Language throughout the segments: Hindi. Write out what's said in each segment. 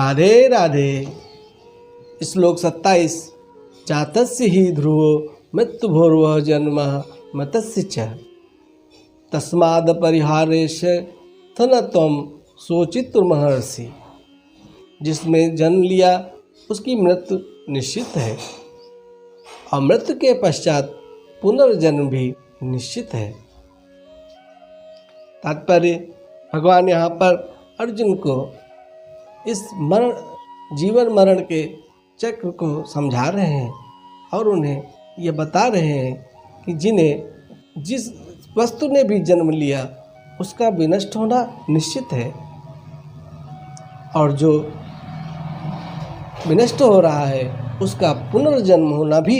राधे राधे। श्लोक 27। जातस्य हि ध्रुवो मृत्युभूर्वः जन्मः मृतस्य च तस्माद् परिहारेस्य न त्वं शोचितुमर्हसि। जिसने जन्म लिया उसकी मृत्यु निश्चित है और मृत्यु के पश्चात पुनर्जन्म भी निश्चित है। तात्पर्य, भगवान यहाँ पर अर्जुन को इस जीवन मरण के चक्र को समझा रहे हैं और उन्हें ये बता रहे हैं कि जिस वस्तु ने भी जन्म लिया उसका विनष्ट होना निश्चित है और जो विनष्ट हो रहा है उसका पुनर्जन्म होना भी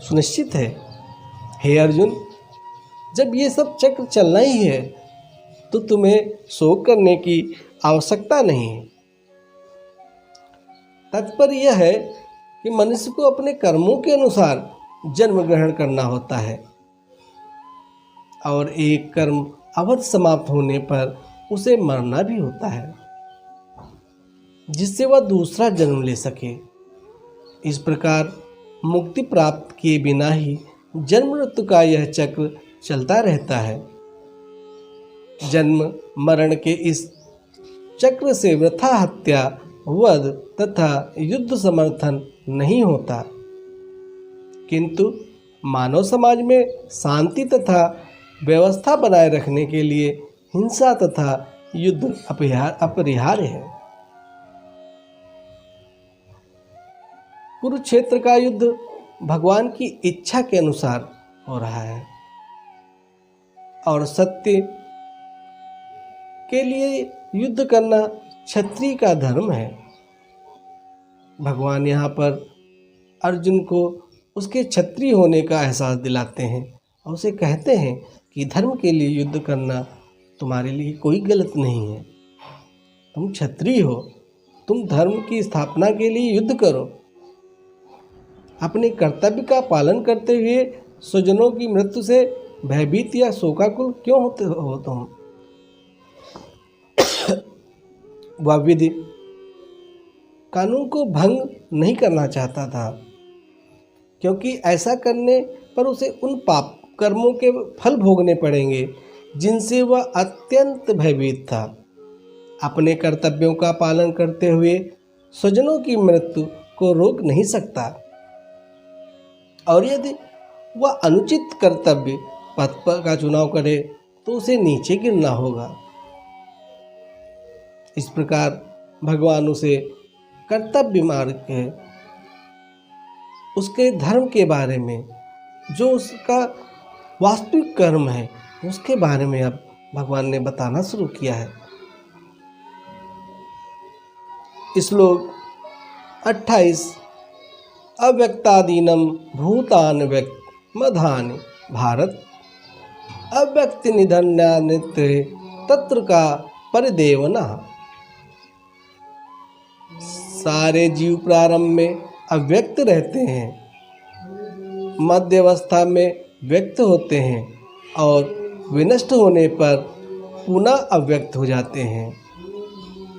सुनिश्चित है। हे अर्जुन, जब ये सब चक्र चलना ही है तो तुम्हें शोक करने की आवश्यकता नहीं है। तात्पर्य यह है कि मनुष्य को अपने कर्मों के अनुसार जन्म ग्रहण करना होता है और एक कर्म अवधि समाप्त होने पर उसे मरना भी होता है जिससे वह दूसरा जन्म ले सके। इस प्रकार मुक्ति प्राप्त किए बिना ही जन्म मृत्यु का यह चक्र चलता रहता है। जन्म मरण के इस चक्र से वृथा हत्या, वध तथा युद्ध समर्थन नहीं होता, किंतु मानव समाज में शांति तथा व्यवस्था बनाए रखने के लिए हिंसा तथा युद्ध अपरिहार्य है। कुरुक्षेत्र का युद्ध भगवान की इच्छा के अनुसार हो रहा है और सत्य के लिए युद्ध करना क्षत्रिय का धर्म है। भगवान यहाँ पर अर्जुन को उसके क्षत्रिय होने का एहसास दिलाते हैं और उसे कहते हैं कि धर्म के लिए युद्ध करना तुम्हारे लिए कोई गलत नहीं है। तुम क्षत्रिय हो, तुम धर्म की स्थापना के लिए युद्ध करो। अपने कर्तव्य का पालन करते हुए स्वजनों की मृत्यु से भयभीत या शोकाकुल क्यों होते हो तुम? वह विधि कानून को भंग नहीं करना चाहता था, क्योंकि ऐसा करने पर उसे उन पाप कर्मों के फल भोगने पड़ेंगे जिनसे वह अत्यंत भयभीत था। अपने कर्तव्यों का पालन करते हुए स्वजनों की मृत्यु को रोक नहीं सकता और यदि वह अनुचित कर्तव्य पथ का चुनाव करे तो उसे नीचे गिरना होगा। इस प्रकार भगवान उसे कर्तव्य मार्ग के उसके धर्म के बारे में, जो उसका वास्तविक कर्म है, उसके बारे में अब भगवान ने बताना शुरू किया है। श्लोक 28। अव्यक्तादीनम भूतान व्यक्तमधानि भारत अव्यक्ति निधन्यानित्य तत्र का परिदेवना। सारे जीव प्रारंभ में अव्यक्त रहते हैं, मध्य अवस्था में व्यक्त होते हैं और विनष्ट होने पर पुनः अव्यक्त हो जाते हैं।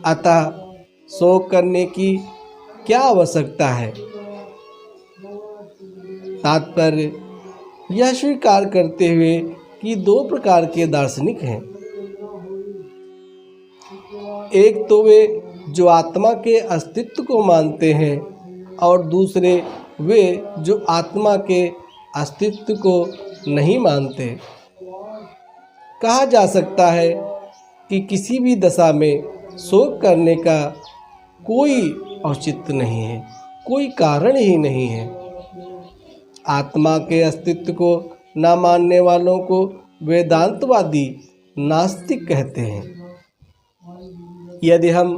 अतः शोक करने की क्या आवश्यकता है? तात्पर्य, यह स्वीकार करते हुए कि दो प्रकार के दार्शनिक हैं। एक तो वे जो आत्मा के अस्तित्व को मानते हैं और दूसरे वे जो आत्मा के अस्तित्व को नहीं मानते। कहा जा सकता है कि किसी भी दशा में शोक करने का कोई औचित्य नहीं है, कोई कारण ही नहीं है। आत्मा के अस्तित्व को न मानने वालों को वेदांतवादी नास्तिक कहते हैं। यदि हम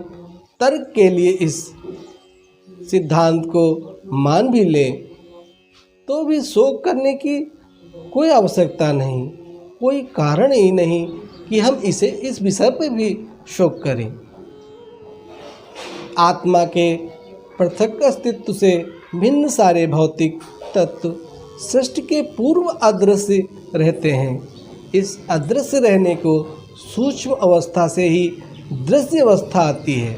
तर्क के लिए इस सिद्धांत को मान भी लें तो भी शोक करने की कोई आवश्यकता नहीं, कोई कारण ही नहीं कि हम इस विषय पर भी शोक करें। आत्मा के पृथक अस्तित्व से भिन्न सारे भौतिक तत्व सृष्टि के पूर्व अदृश्य रहते हैं। इस अदृश्य रहने को सूक्ष्म अवस्था से ही दृश्य अवस्था आती है।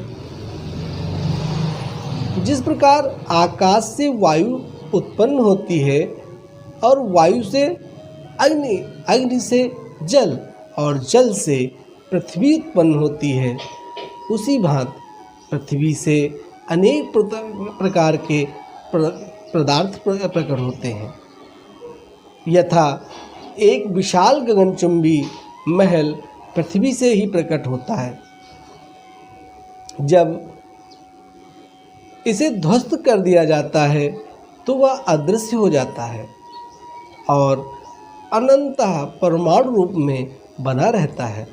जिस प्रकार आकाश से वायु उत्पन्न होती है और वायु से अग्नि, अग्नि से जल और जल से पृथ्वी उत्पन्न होती है, उसी भांति पृथ्वी से अनेक प्रकार के पदार्थ प्रकट होते हैं। यथा एक विशाल गगनचुंबी महल पृथ्वी से ही प्रकट होता है। जब इसे ध्वस्त कर दिया जाता है तो वह अदृश्य हो जाता है और अनंतः परमाणु रूप में बना रहता है।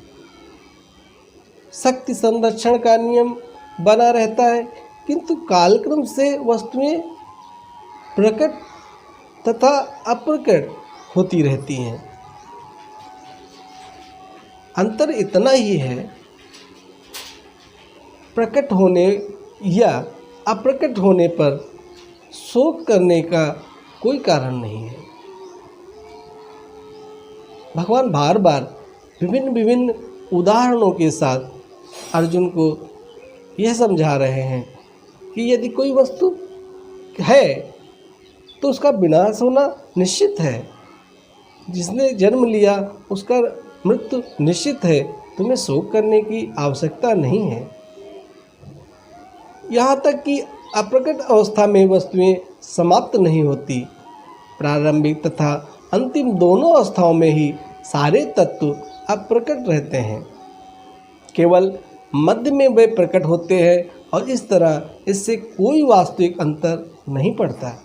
शक्ति संरक्षण का नियम बना रहता है, किंतु कालक्रम से वस्तुएं प्रकट तथा अप्रकट होती रहती हैं। अंतर इतना ही है, प्रकट होने या अप्रकट होने पर शोक करने का कोई कारण नहीं है। भगवान बार बार विभिन्न विभिन्न उदाहरणों के साथ अर्जुन को यह समझा रहे हैं कि यदि कोई वस्तु है तो उसका विनाश होना निश्चित है। जिसने जन्म लिया उसका मृत्यु निश्चित है, तुम्हें शोक करने की आवश्यकता नहीं है। यहाँ तक कि अप्रकट अवस्था में वस्तुएं समाप्त नहीं होती। प्रारंभिक तथा अंतिम दोनों अवस्थाओं में ही सारे तत्व अप्रकट रहते हैं, केवल मध्य में वे प्रकट होते हैं और इस तरह इससे कोई वास्तविक अंतर नहीं पड़ता।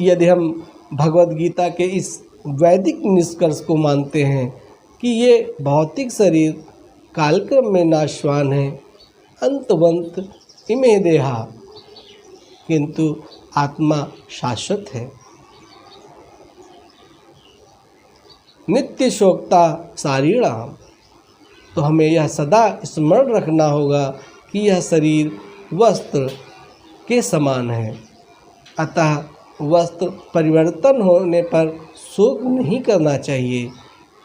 यदि हम भगवद गीता के इस वैदिक निष्कर्ष को मानते हैं कि ये भौतिक शरीर कालक्रम में नाशवान है, अंतवंत इमे देहा, किंतु आत्मा शाश्वत है, नित्य शोक्ता शारीराम, तो हमें यह सदा स्मरण रखना होगा कि यह शरीर वस्त्र के समान है। अतः वस्त्र परिवर्तन होने पर शोक नहीं करना चाहिए।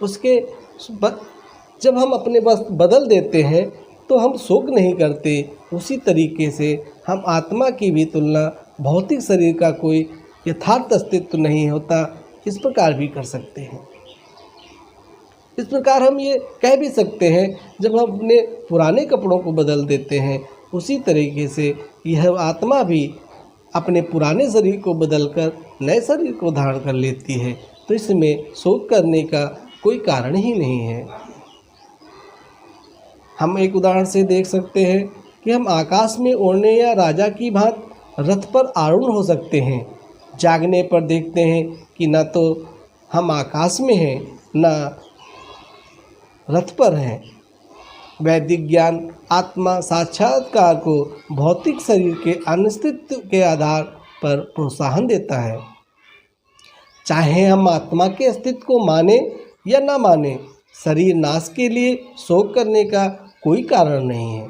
उसके जब हम अपने वस्त्र बदल देते हैं तो हम शोक नहीं करते। उसी तरीके से हम आत्मा की भी तुलना भौतिक शरीर का कोई यथार्थ अस्तित्व नहीं होता, इस प्रकार भी कर सकते हैं। इस प्रकार हम ये कह भी सकते हैं, जब हम अपने पुराने कपड़ों को बदल देते हैं उसी तरीके से यह आत्मा भी अपने पुराने शरीर को बदलकर नए शरीर को धारण कर लेती है, तो इसमें शोक करने का कोई कारण ही नहीं है। हम एक उदाहरण से देख सकते हैं कि हम आकाश में उड़ने या राजा की भांति रथ पर आरूढ़ हो सकते हैं। जागने पर देखते हैं कि न तो हम आकाश में हैं न रथ पर हैं। वैदिक ज्ञान आत्मा साक्षात्कार को भौतिक शरीर के अस्तित्व के आधार पर प्रोत्साहन देता है। चाहे हम आत्मा के अस्तित्व को माने या न माने, शरीर नाश के लिए शोक करने का कोई कारण नहीं है।